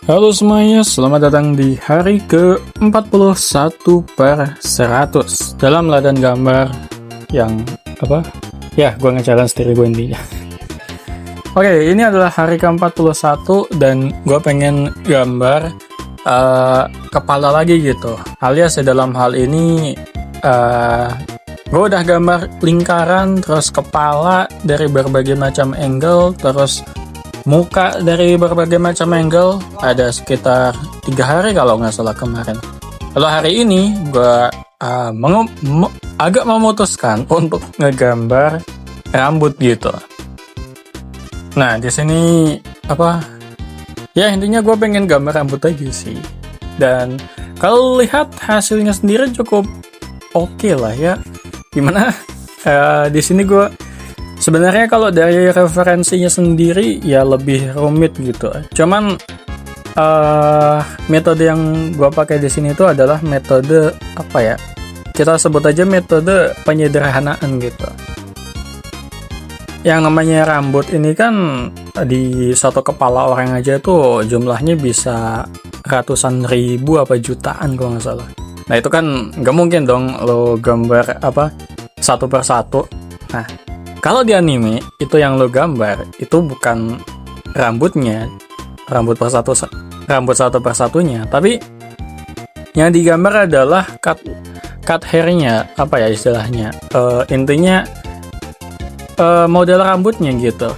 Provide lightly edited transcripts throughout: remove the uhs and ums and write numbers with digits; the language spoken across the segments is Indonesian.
Halo semuanya, selamat datang di hari ke-41 per 100 dalam ladan gambar yang apa? Ya, gue nge-challenge diri gue intinya. Oke, ini adalah hari ke-41 dan gue pengen gambar kepala lagi gitu. Alias dalam hal ini gue udah gambar lingkaran, terus kepala dari berbagai macam angle, terus muka dari berbagai macam angle. Ada sekitar 3 hari kalau nggak salah kemarin. Lalu hari ini gue agak memutuskan untuk ngegambar rambut gitu. Nah di sini apa? Ya intinya gue pengen gambar rambut aja sih. Dan kalau lihat hasilnya sendiri cukup oke lah ya. Gimana? Di sini gue sebenarnya kalau dari referensinya sendiri ya lebih rumit gitu. Cuman metode yang gua pakai di sini itu adalah metode apa ya? Kita sebut aja metode penyederhanaan gitu. Yang namanya rambut ini kan di satu kepala orang aja tuh jumlahnya bisa ratusan ribu apa jutaan kalau nggak salah. Nah itu kan nggak mungkin dong lo gambar apa satu per satu. Nah kalau di anime, itu yang lo gambar, itu bukan rambutnya, rambut satu persatunya, tapi yang digambar adalah cut hairnya, apa ya istilahnya, intinya model rambutnya gitu.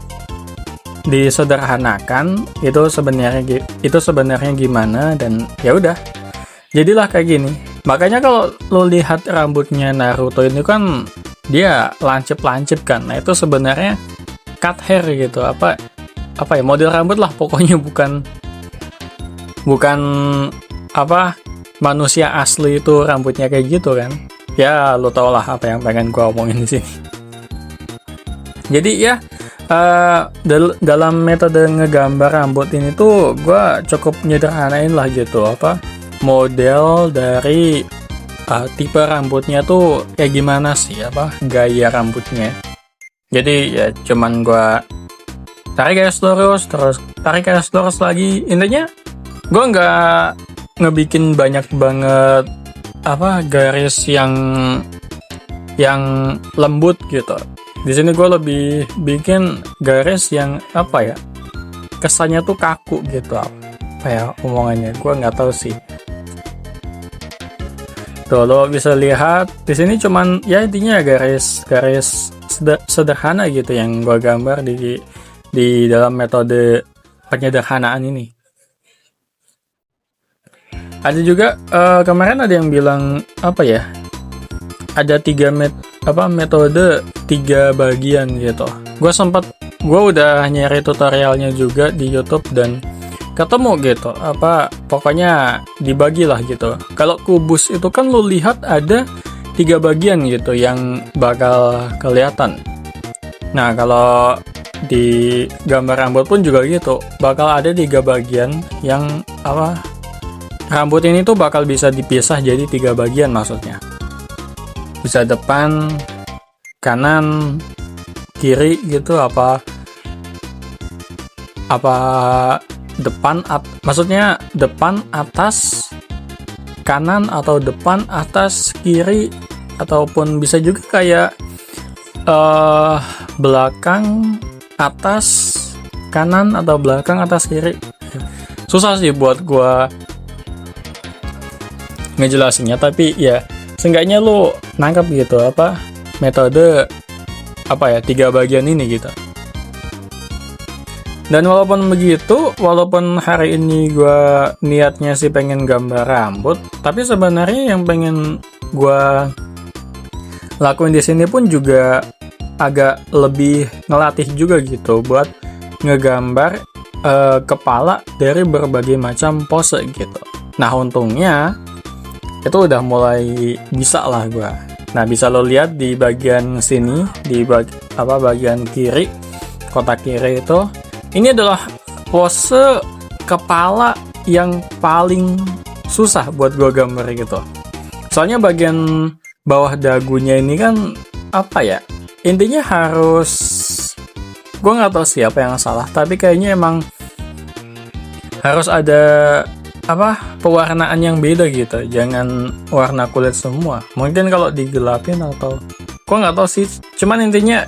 Disederhanakan, itu sebenarnya gimana, dan ya udah, jadilah kayak gini. Makanya kalau lo lihat rambutnya Naruto ini kan dia lancip kan. Nah itu sebenarnya cut hair gitu, apa ya model rambut lah pokoknya, bukan apa manusia asli itu rambutnya kayak gitu kan. Ya lo tau lah apa yang pengen gua omongin di sini. Jadi ya dalam metode ngegambar rambut ini tuh gua cukup nyederhanain lah gitu, apa model dari tipe rambutnya tuh kayak gimana sih, apa gaya rambutnya. Jadi ya cuman gua tarik garis lurus, terus tarik garis lurus lagi. Intinya gua nggak ngebikin banyak banget apa garis yang lembut gitu. Di sini gua lebih bikin garis yang apa ya, kesannya tuh kaku gitu. Apa ya omongannya, gua nggak tahu sih. Tuh lo bisa lihat di sini cuman ya intinya garis sederhana gitu yang gua gambar di dalam metode penyederhanaan ini. Ada juga kemarin ada yang bilang apa ya? Ada metode 3 bagian gitu. Gua udah nyari tutorialnya juga di YouTube dan ketemu gitu, apa pokoknya dibagilah gitu. Kalau kubus itu kan lu lihat ada 3 bagian gitu yang bakal kelihatan. Nah kalau di gambar rambut pun juga gitu, bakal ada 3 bagian yang apa rambut ini tuh bakal bisa dipisah jadi 3 bagian, maksudnya bisa depan, kanan, kiri gitu, apa maksudnya depan, atas, kanan, atau depan, atas, kiri, ataupun bisa juga kayak belakang, atas, kanan, atau belakang, atas, kiri. Susah sih buat gua ngejelasinnya, tapi ya seenggaknya lo nangkap gitu apa metode apa ya 3 bagian ini gitu. Dan walaupun begitu, walaupun hari ini gue niatnya sih pengen gambar rambut, tapi sebenarnya yang pengen gue lakuin di sini pun juga agak lebih ngelatih juga gitu buat ngegambar kepala dari berbagai macam pose gitu. Nah untungnya itu udah mulai bisa lah gue. Nah bisa lo lihat di bagian sini, di bagian kiri, kotak kiri itu. Ini adalah pose kepala yang paling susah buat gue gambar gitu. Soalnya bagian bawah dagunya ini kan apa ya? Intinya harus, gue nggak tahu siapa yang salah, tapi kayaknya emang harus ada pewarnaan yang beda gitu, jangan warna kulit semua. Mungkin kalau digelapin atau gua nggak tahu sih, cuman intinya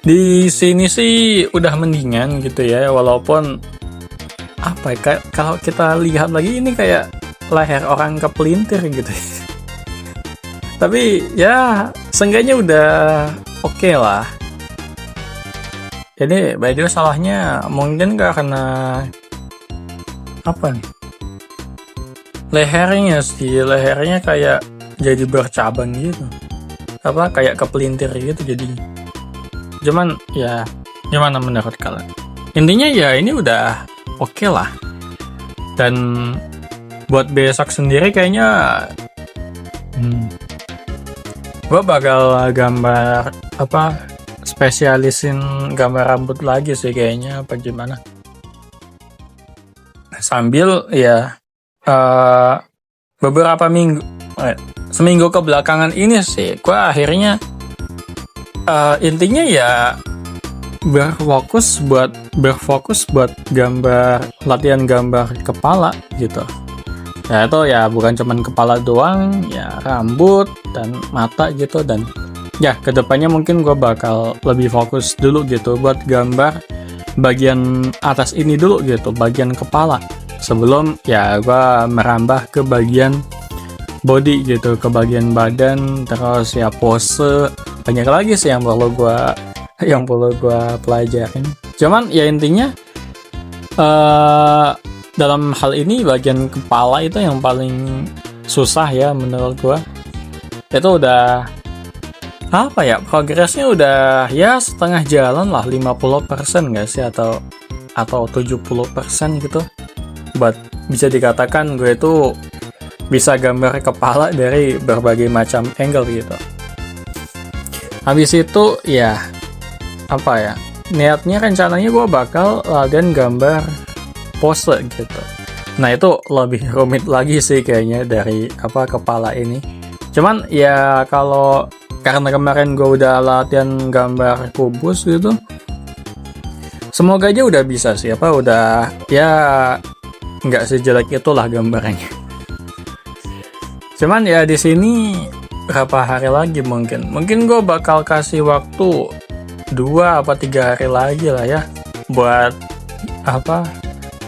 di sini sih udah mendingan gitu ya, walaupun kalau kita lihat lagi ini kayak leher orang kepelintir gitu. Tapi ya seenggaknya udah oke lah. Jadi by the way, salahnya mungkin karena lehernya kayak jadi bercabang gitu, kayak kepelintir gitu jadinya. Cuman ya gimana menurut kalian? Intinya ya ini udah oke lah. Dan buat besok sendiri kayaknya gue bakal gambar spesialisin gambar rambut lagi sih kayaknya, apa gimana. Sambil ya beberapa seminggu kebelakangan ini sih gue akhirnya intinya ya berfokus buat latihan gambar kepala gitu. Ya itu ya bukan cuman kepala doang, ya rambut dan mata gitu. Dan ya kedepannya mungkin gue bakal lebih fokus dulu gitu buat gambar bagian atas ini dulu gitu, bagian kepala, sebelum ya gue merambah ke bagian body gitu, ke bagian badan. Terus ya pose banyak lagi sih yang perlu gue pelajarin. Cuman ya intinya dalam hal ini bagian kepala itu yang paling susah ya menurut gue. Itu udah progresnya udah ya setengah jalan lah, 50% nggak sih, atau 70% gitu, buat bisa dikatakan gue itu bisa gambar kepala dari berbagai macam angle gitu. Habis itu ya niatnya rencananya gue bakal latihan gambar pose gitu. Nah itu lebih rumit lagi sih kayaknya dari kepala ini. Cuman ya karena kemarin gue udah latihan gambar kubus gitu, semoga aja udah bisa sih, udah ya nggak sejelek itulah gambarnya. Cuman ya di sini berapa hari lagi mungkin gue bakal kasih waktu 2-3 hari lagi lah ya buat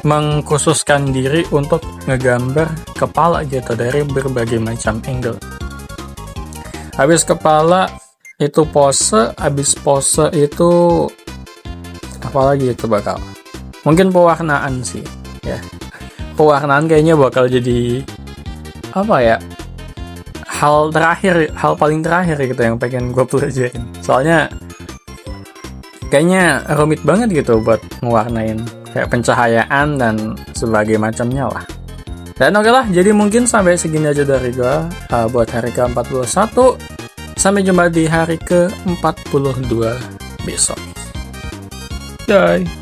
mengkhususkan diri untuk ngegambar kepala gitu dari berbagai macam angle. Habis kepala itu pose, habis pose itu apalagi itu bakal mungkin pewarnaan sih ya. Pewarnaan kayaknya bakal jadi hal paling terakhir gitu yang pengen gue pelajarin. Soalnya kayaknya rumit banget gitu buat ngewarnain kayak pencahayaan dan sebagainya macamnya lah. Dan oke lah, jadi mungkin sampai segini aja dari gue buat hari ke-41. Sampai jumpa di hari ke-42 besok. Bye.